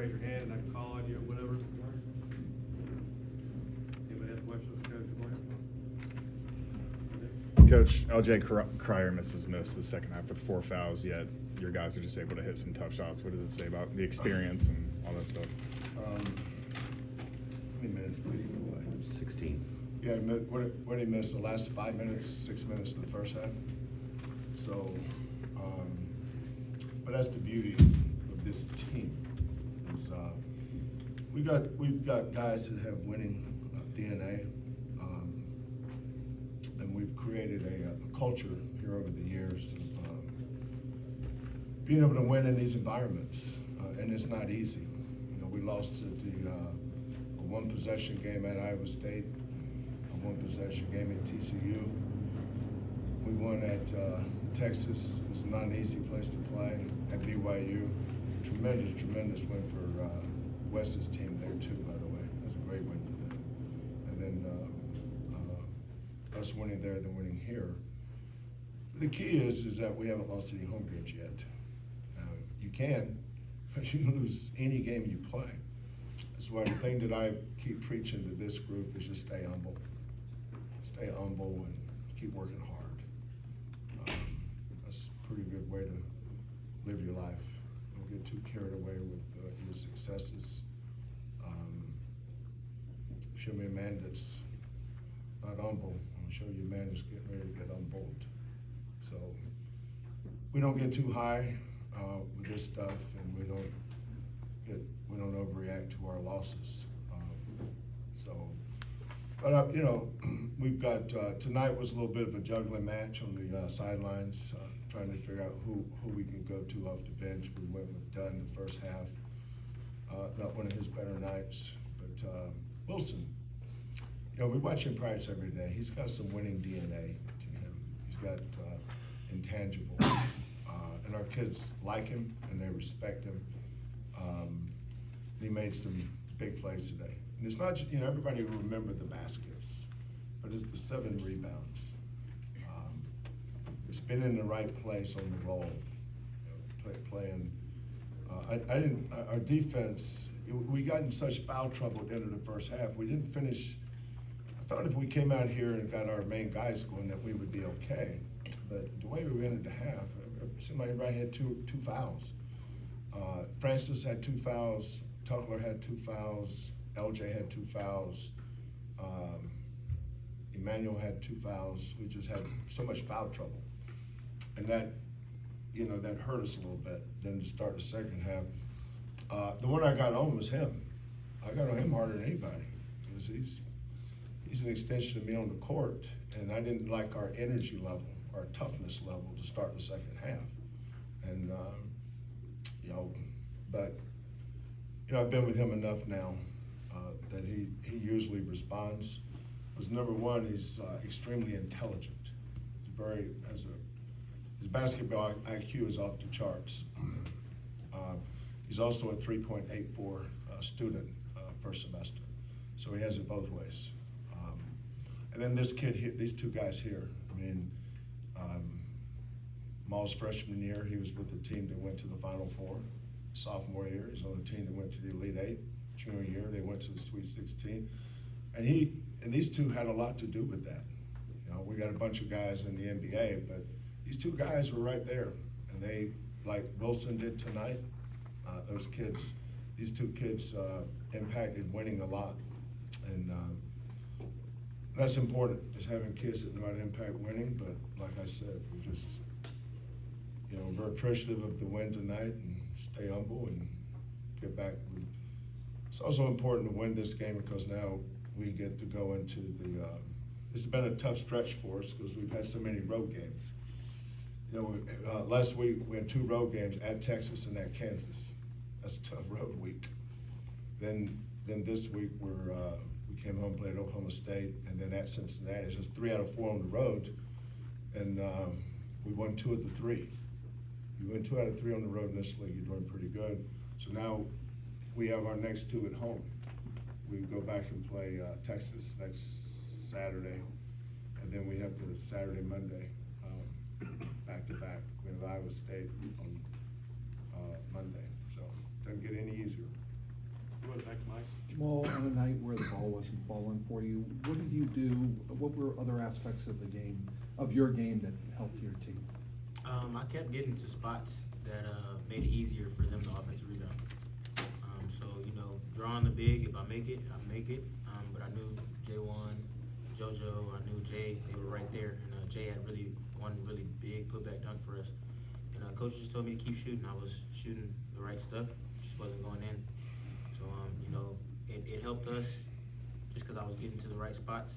raise your hand and I can call on you, whatever. Anybody have questions, Coach? Coach, LJ Cryer misses most of the second half with 4 fouls, yet your guys are just able to hit some tough shots. What does it say about the experience and all that stuff? How many minutes did he play? 16. Yeah, what did he miss? The last 5 minutes, 6 minutes of the first half. So, but that's the beauty of this team. Is we've got guys that have winning DNA, and we've created a culture here over the years of being able to win in these environments, and it's not easy. You know, we lost to the a one-possession game at Iowa State, a one-possession game at TCU. We won at Texas. It's not an easy place to play. At BYU, tremendous win for Wes's team there too, by the way. That's a great win for them. And then us winning there, then winning here. The key is that we haven't lost any home games yet. You can, but you can lose any game you play. That's why the thing that I keep preaching to this group is just stay humble. Stay humble and keep working hard. That's a pretty good way to live your life. Don't get too carried away with your successes. Show me a man that's not humble. I'll show you a man that's getting ready to get humbled. So we don't get too high with this stuff, and we don't overreact to our losses. But you know, we've got tonight was a little bit of a juggling match on the sidelines, trying to figure out who we can go to off the bench. We went with Dunn the first half, not one of his better nights, but Wilson. You know, we watch him practice every day. He's got some winning DNA to him. He's got intangible, and our kids like him and they respect him. He made some big plays today. And it's not, you know, everybody will remember the baskets, but it's the 7 rebounds. It's been in the right place on the roll, playing. Our defense, we got in such foul trouble at the end of the first half. We didn't finish. I thought if we came out here and got our main guys going that we would be okay. But the way we ended the half, it seemed like everybody had two fouls. Francis had 2 fouls. Tuckler had 2 fouls. LJ had 2 fouls. Emmanuel had 2 fouls. We just had so much foul trouble. And that, you know, that hurt us a little bit. Then to start the second half, the one I got on was him. I got on him harder than anybody because he's an extension of me on the court, and I didn't like our energy level, our toughness level to start the second half. And, you know, but, you know, I've been with him enough now that he usually responds. Because number one, he's extremely intelligent. His basketball IQ is off the charts. He's also a 3.84 student first semester, so he has it both ways. And then this kid here, these 2 guys here. I mean, Jamal's freshman year, he was with the team that went to the Final Four. Sophomore year, he's on the team that went to the Elite Eight. Junior year, they went to the Sweet 16. And these 2 had a lot to do with that. You know, we got a bunch of guys in the NBA, but these 2 guys were right there. And they, like Wilson did tonight, these 2 kids impacted winning a lot. And that's important, is having kids that know how to impact winning. But like I said, we just, you know, we're appreciative of the win tonight and stay humble and get back. It's also important to win this game because now we get to go into the, it's been a tough stretch for us because we've had so many road games. You know, last week we had 2 road games at Texas and at Kansas. That's a tough road week. Then this week we came home, played Oklahoma State, and then at Cincinnati. It's just 3 out of 4 on the road, and we won 2 of the 3. You win 2 out of 3 on the road in this league, you're doing pretty good. So now we have our next 2 at home. We go back and play Texas next Saturday, and then we have the Saturday, Monday, back-to-back. We have Iowa State on Monday, so it doesn't get any easier. Go ahead, back to Mike. Jamal, on a night where the ball wasn't falling for you, what did you do? What were other aspects of the game, of your game, that helped your team? I kept getting to spots that made it easier for them to offensive rebound. So, drawing the big, if I make it, I make it. But I knew J1, JoJo, I knew Jay, they were right there. And Jay had one really big putback dunk for us. And coach just told me to keep shooting. I was shooting the right stuff, just wasn't going in. So, it helped us just because I was getting to the right spots.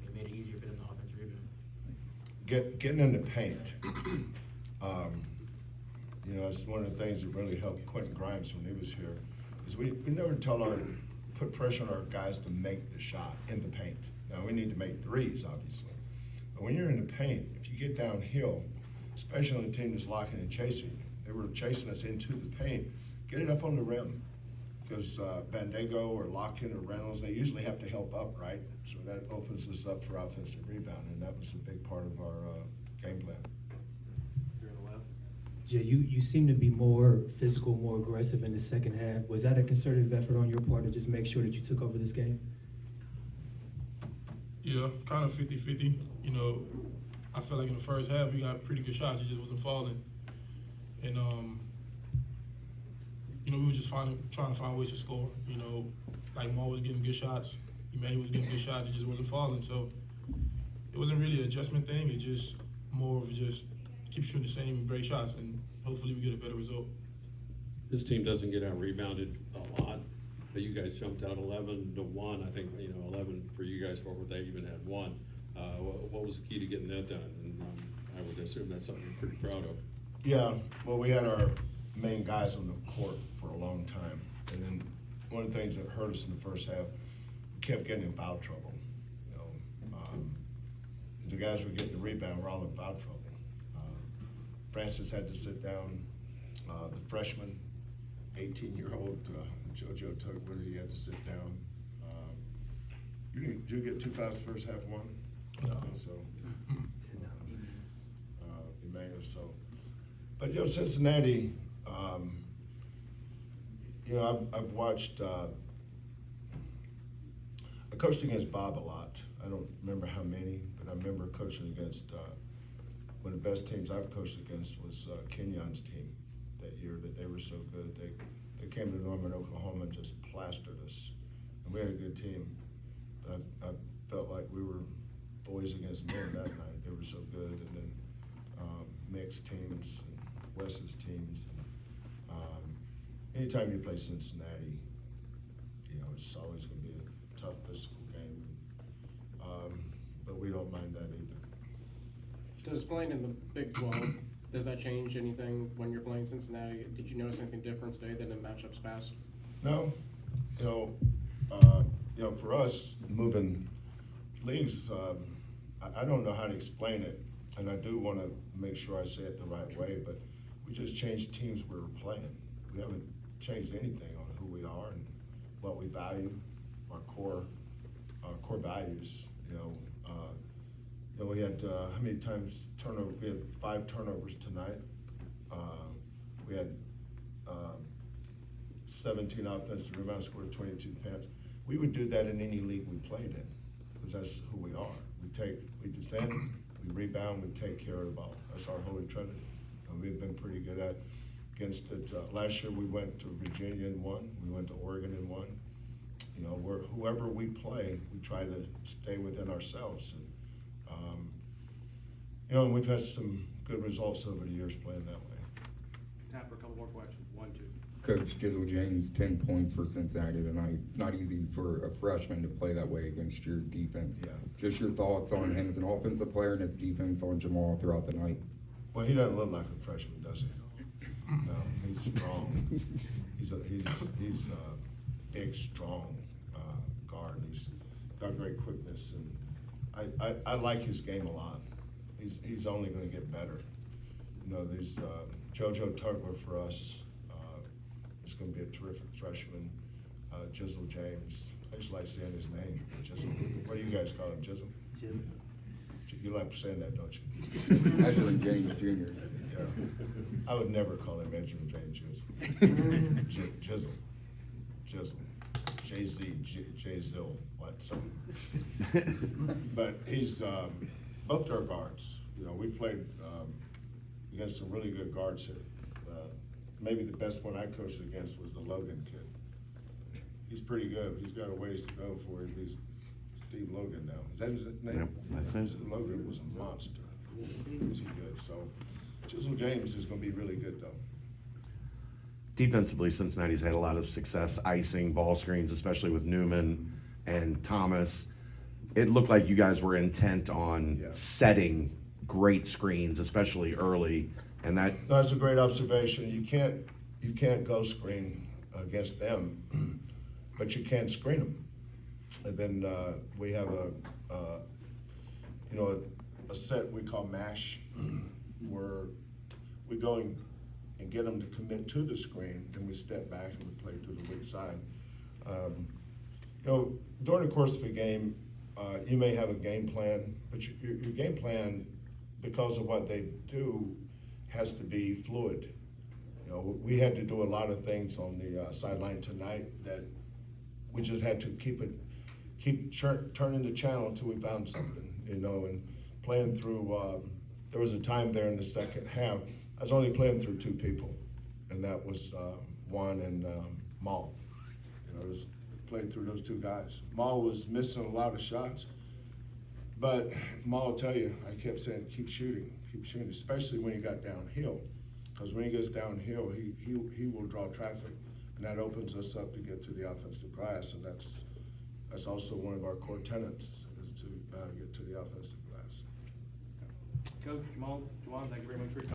It made it easier for them to offensive rebound. Getting in the paint. It's one of the things that really helped Quentin Grimes when he was here, is we never put pressure on our guys to make the shot in the paint. Now, we need to make threes, obviously. But when you're in the paint, if you get downhill, especially on a team that's locking and chasing you, they were chasing us into the paint, get it up on the rim. Because Bandego or Locken or Reynolds, they usually have to help up, right? So that opens us up for offensive rebound, and that was a big part of our game plan. Here on the left. Jay, you seem to be more physical, more aggressive in the second half. Was that a concerted effort on your part to just make sure that you took over this game? Yeah, kind of 50-50. I feel like in the first half we got pretty good shots. It just wasn't falling. And, we were just trying to find ways to score. Like Maul was getting good shots. Emmanuel was getting good shots. It just wasn't falling. So it wasn't really an adjustment thing. It's just more of just keep shooting the same great shots, and hopefully we get a better result. This team doesn't get out rebounded a lot, but you guys jumped out 11-1. I think 11 for you guys. Or they even had one. What was the key to getting that done? And I would assume that's something you're pretty proud of. Yeah, well, we had our main guys on the court for a long time, and then one of the things that hurt us in the first half, we kept getting in foul trouble. The guys were getting the rebound, we're all in foul trouble. Francis had to sit down. The freshman, 18-year-old JoJo Tugwood, he had to sit down. Did you get 2 fouls the first half, one? No. So, Emmanuel, so. But, Cincinnati, I've watched, I coached against Bob a lot. I don't remember how many, but I remember coaching against, one of the best teams I've coached against was Kenyon's team that year, that they were so good. They came to Norman, Oklahoma and just plastered us. And we had a good team. But I felt like we were boys against men that night. They were so good. And then mixed teams and Wes's teams. Anytime you play Cincinnati, it's always going to be a tough physical game. But we don't mind that either. Does playing in the Big 12, does that change anything when you're playing Cincinnati? Did you notice anything different today than in matchups past? No, for us, moving leagues, I don't know how to explain it, and I do want to make sure I say it the right way, but we just changed teams we were playing. We haven't changed anything on who we are and what we value, our core values. We had how many times turnover? We had 5 turnovers tonight. We had 17 offensive rebounds, scored 22 points. We would do that in any league we played in, because that's who we are. We defend, we rebound, we take care of the ball. That's our holy trinity, and we've been pretty good against it. Last year we went to Virginia and won. We went to Oregon and won. Whoever we play, we try to stay within ourselves. And we've had some good results over the years playing that way. Time for a couple more questions. 1, 2. Coach Jizzle James, 10 points for Cincinnati tonight. It's not easy for a freshman to play that way against your defense. Yeah. Just your thoughts on him as an offensive player and his defense on Jamal throughout the night. Well, he doesn't look like a freshman, does he? No, he's strong. He's a big, strong guard. He's got great quickness, and I like his game a lot. He's only going to get better. There's JoJo Tugler for us. He's going to be a terrific freshman. Jizzle James. I just like saying his name. Jizzle. What do you guys call him, Jizzle? Jim. You like saying that, don't you? Edgerrin James Jr. Yeah. I would never call him Edgerrin James Jizzle. Jizzle. Jay-Zill, what, something. But he's, both our guards, you know, we played, against some really good guards here. Maybe the best one I coached against was the Logan kid. He's pretty good. He's got a ways to go for him. He's Steve Logan now. Is that his name? Yep, that's him. Logan was a monster. Is he good? So Chisel James is gonna be really good though. Defensively, Cincinnati's had a lot of success icing ball screens, especially with Newman and Thomas. It looked like you guys were intent on Yeah. setting great screens, especially early, and that That's a great observation. You can't go screen against them, but you can screen them. And then we have a set we call MASH, where we go and get them to commit to the screen, and we step back and we play to the weak side. During the course of a game, you may have a game plan, but your game plan, because of what they do, has to be fluid. You know, we had to do a lot of things on the sideline tonight that we just had to keep turning the channel until we found something, you know, and playing through, there was a time there in the second half, I was only playing through two people, and that was Juan and Mal. You know, just played through those two guys. Mal was missing a lot of shots, but Mal will tell you, I kept saying, keep shooting, especially when he got downhill. Because when he gets downhill, he will draw traffic, and that opens us up to get to the offensive glass, and that's also one of our core tenets, is to get to the offensive glass. Coach, Jamal, Juwan, thank you very much for your time.